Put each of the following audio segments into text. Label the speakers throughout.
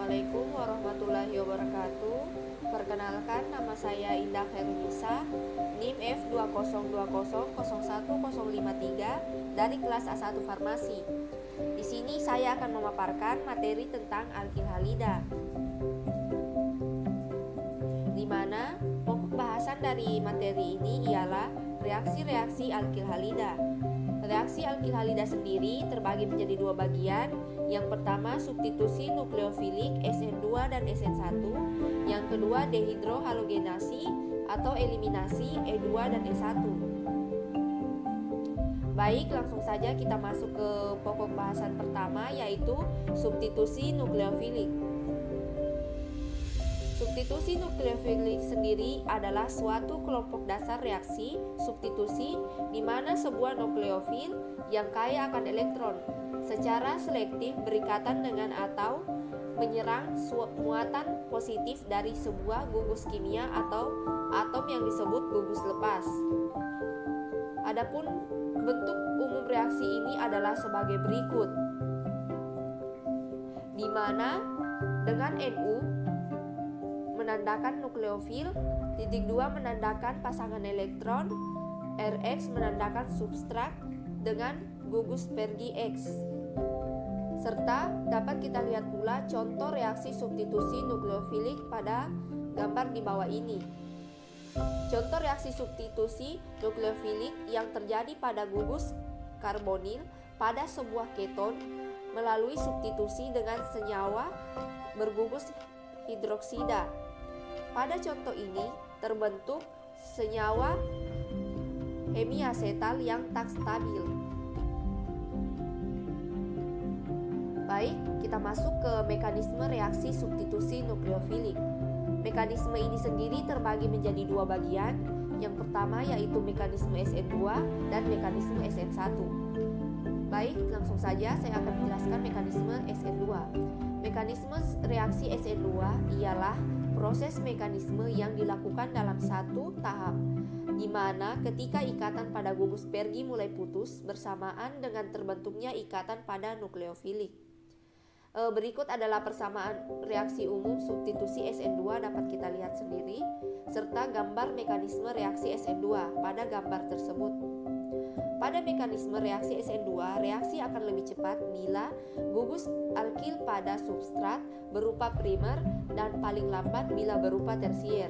Speaker 1: Assalamualaikum warahmatullahi wabarakatuh. Perkenalkan, nama saya Indah Khairunisa, NIM F20200101053 dari kelas A1 Farmasi. Di sini saya akan memaparkan materi tentang alkil halida, di mana pokok bahasan dari materi ini ialah reaksi-reaksi alkil halida. Reaksi alkil halida sendiri terbagi menjadi dua bagian. Yang pertama, substitusi nukleofilik SN2 dan SN1. Yang kedua, dehidrohalogenasi atau eliminasi E2 dan E1. Baik, langsung saja kita masuk ke pokok bahasan pertama, yaitu substitusi nukleofilik. Substitusi nukleofilik sendiri adalah suatu kelompok dasar reaksi substitusi di mana sebuah nukleofil yang kaya akan elektron secara selektif berikatan dengan atau menyerang muatan positif dari sebuah gugus kimia atau atom yang disebut gugus lepas. Adapun bentuk umum reaksi ini adalah sebagai berikut, di mana dengan Nu menandakan nukleofil, titik 2 menandakan pasangan elektron, Rx menandakan substrat dengan gugus Pergi X. Serta dapat kita lihat pula contoh reaksi substitusi nukleofilik pada gambar di bawah ini. Contoh reaksi substitusi nukleofilik yang terjadi pada gugus karbonil pada sebuah keton melalui substitusi dengan senyawa bergugus hidroksida. Pada contoh ini terbentuk senyawa hemiasetal yang tak stabil. Baik, kita masuk ke mekanisme reaksi substitusi nukleofilik. Mekanisme ini sendiri terbagi menjadi dua bagian. Yang pertama yaitu mekanisme SN2 dan mekanisme SN1. Baik, langsung saja saya akan menjelaskan mekanisme SN2. Mekanisme reaksi SN2 ialah proses mekanisme yang dilakukan dalam satu tahap, di mana ketika ikatan pada gugus Pergi mulai putus bersamaan dengan terbentuknya ikatan pada nukleofilik. Berikut adalah persamaan reaksi umum substitusi SN2 dapat kita lihat sendiri, serta gambar mekanisme reaksi SN2 pada gambar tersebut. Pada mekanisme reaksi SN2, reaksi akan lebih cepat bila gugus alkil pada substrat berupa primer dan paling lambat bila berupa tersier.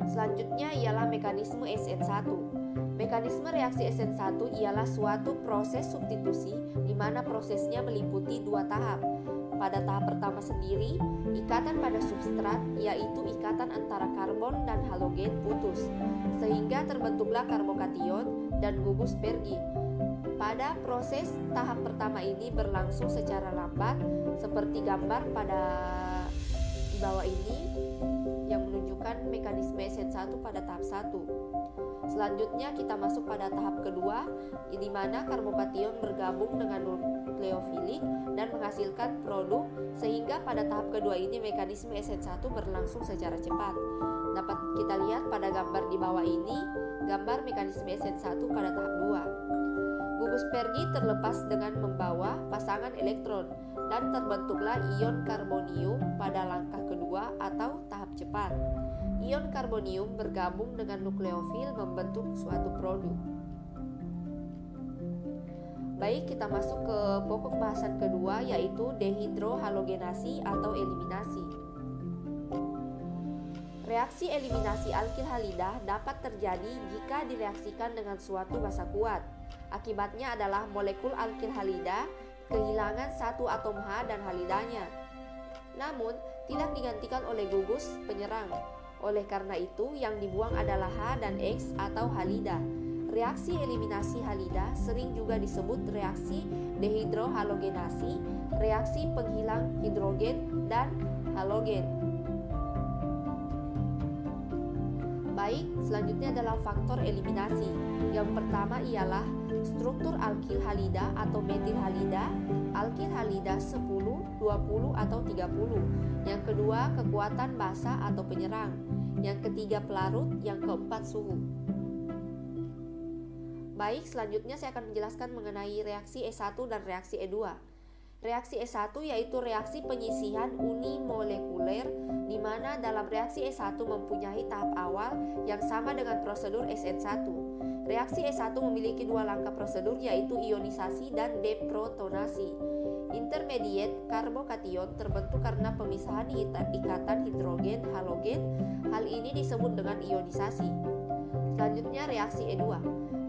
Speaker 1: Selanjutnya ialah mekanisme SN1. Mekanisme reaksi SN1 ialah suatu proses substitusi di mana prosesnya meliputi dua tahap. Pada tahap pertama sendiri, ikatan pada substrat yaitu ikatan antara karbon dan halogen putus, sehingga terbentuklah karbokation dan gugus Pergi. Pada proses tahap pertama ini berlangsung secara lambat, seperti gambar pada di bawah ini yang menunjukkan mekanisme SN1 pada tahap 1. Selanjutnya kita masuk pada tahap kedua, di mana karbokation bergabung dengan nukleofilik dan menghasilkan produk, sehingga pada tahap kedua ini mekanisme SN1 berlangsung secara cepat. Dapat kita lihat pada gambar di bawah ini, gambar mekanisme SN1 pada tahap 2. Gugus Pergi terlepas dengan membawa pasangan elektron dan terbentuklah ion karbonium pada langkah kedua atau tahap cepat. Ion karbonium bergabung dengan nukleofil membentuk suatu produk. Baik, kita masuk ke pokok bahasan kedua, yaitu dehidrohalogenasi atau eliminasi. Reaksi eliminasi alkil halida dapat terjadi jika direaksikan dengan suatu basa kuat. Akibatnya adalah molekul alkil halida kehilangan satu atom H dan halidanya, namun tidak digantikan oleh gugus penyerang. Oleh karena itu, yang dibuang adalah H dan X atau halida. Reaksi eliminasi halida sering juga disebut reaksi dehidrohalogenasi, reaksi penghilang hidrogen dan halogen. Baik, selanjutnya adalah faktor eliminasi. Yang pertama ialah struktur alkil halida atau metil halida, alkil halida 10, 20 atau 30. Yang kedua, kekuatan basa atau penyerang. Yang ketiga, pelarut. Yang keempat, suhu. Baik, selanjutnya saya akan menjelaskan mengenai reaksi E1 dan reaksi E2. Reaksi S1 yaitu reaksi penyisihan unimolekuler, di mana dalam reaksi S1 mempunyai tahap awal yang sama dengan prosedur SN1. Reaksi S1 memiliki dua langkah prosedur, yaitu ionisasi dan deprotonasi. Intermediate karbokation terbentuk karena pemisahan ikatan hidrogen halogen. Hal ini disebut dengan ionisasi. Selanjutnya reaksi E2.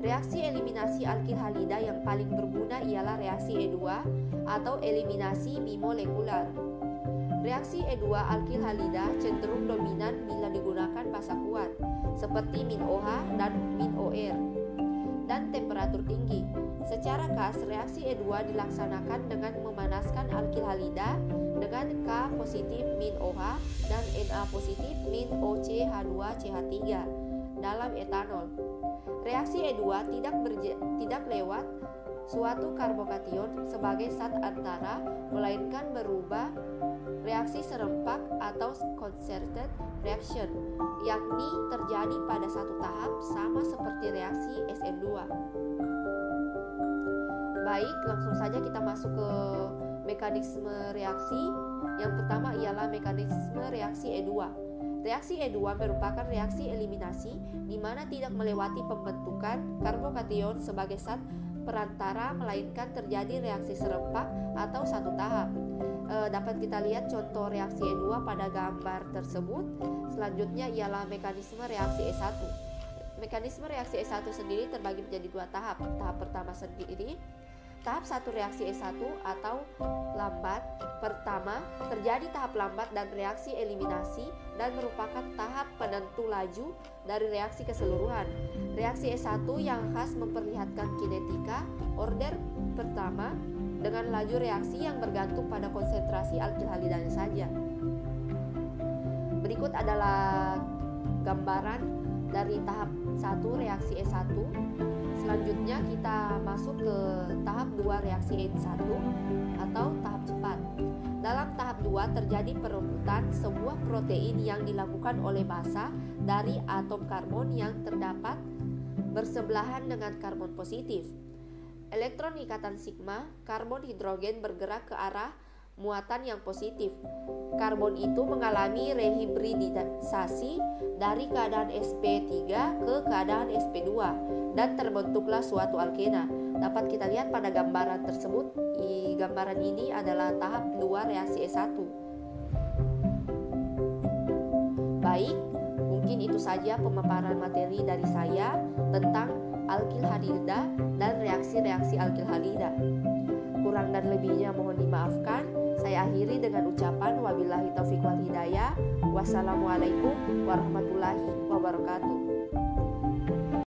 Speaker 1: Reaksi eliminasi alkil halida yang paling berguna ialah reaksi E2 atau eliminasi bimolekular. Reaksi E2 alkil halida cenderung dominan bila digunakan massa kuat seperti MinOH dan MinOR dan temperatur tinggi. Secara khas, reaksi E2 dilaksanakan dengan memanaskan alkil halida dengan K positif MinOH dan Na positif MinOCH2CH3 dalam etanol. Reaksi E2 tidak lewat suatu karbokation sebagai zat antara, melainkan berubah reaksi serempak atau concerted reaction, yakni terjadi pada satu tahap sama seperti reaksi SN2. Baik, langsung saja kita masuk ke mekanisme reaksi. Yang pertama ialah mekanisme reaksi E2. Reaksi E2 merupakan reaksi eliminasi di mana tidak melewati pembentukan karbokation sebagai zat perantara, melainkan terjadi reaksi serempak atau satu tahap. Dapat kita lihat contoh reaksi E2 pada gambar tersebut. Selanjutnya ialah mekanisme reaksi E1. Mekanisme reaksi E1 sendiri terbagi menjadi dua tahap. Tahap pertama sendiri, tahap 1 reaksi E1 atau lambat. Pertama, terjadi tahap lambat dan reaksi eliminasi dan merupakan tahap penentu laju dari reaksi keseluruhan. Reaksi E1 yang khas memperlihatkan kinetika order pertama dengan laju reaksi yang bergantung pada konsentrasi alkil halidanya saja. Berikut adalah gambaran dari tahap 1 reaksi E1. Selanjutnya kita masuk ke tahap 2 reaksi E1 atau tahap cepat. Dalam tahap 2 terjadi perebutan sebuah protein yang dilakukan oleh massa dari atom karbon yang terdapat bersebelahan dengan karbon positif. Elektron ikatan sigma karbon hidrogen bergerak ke arah muatan yang positif. Karbon itu mengalami rehibridisasi dari keadaan sp3 ke keadaan sp2 dan terbentuklah suatu alkena. Dapat kita lihat pada gambaran tersebut. Gambaran ini adalah tahap 2 reaksi E1. Baik, mungkin itu saja pemaparan materi dari saya tentang alkil halida dan reaksi-reaksi alkil halida. Kurang dan lebihnya mohon dimaafkan. Saya akhiri dengan ucapan wabillahi taufiq wal hidayah. Wassalamualaikum warahmatullahi wabarakatuh.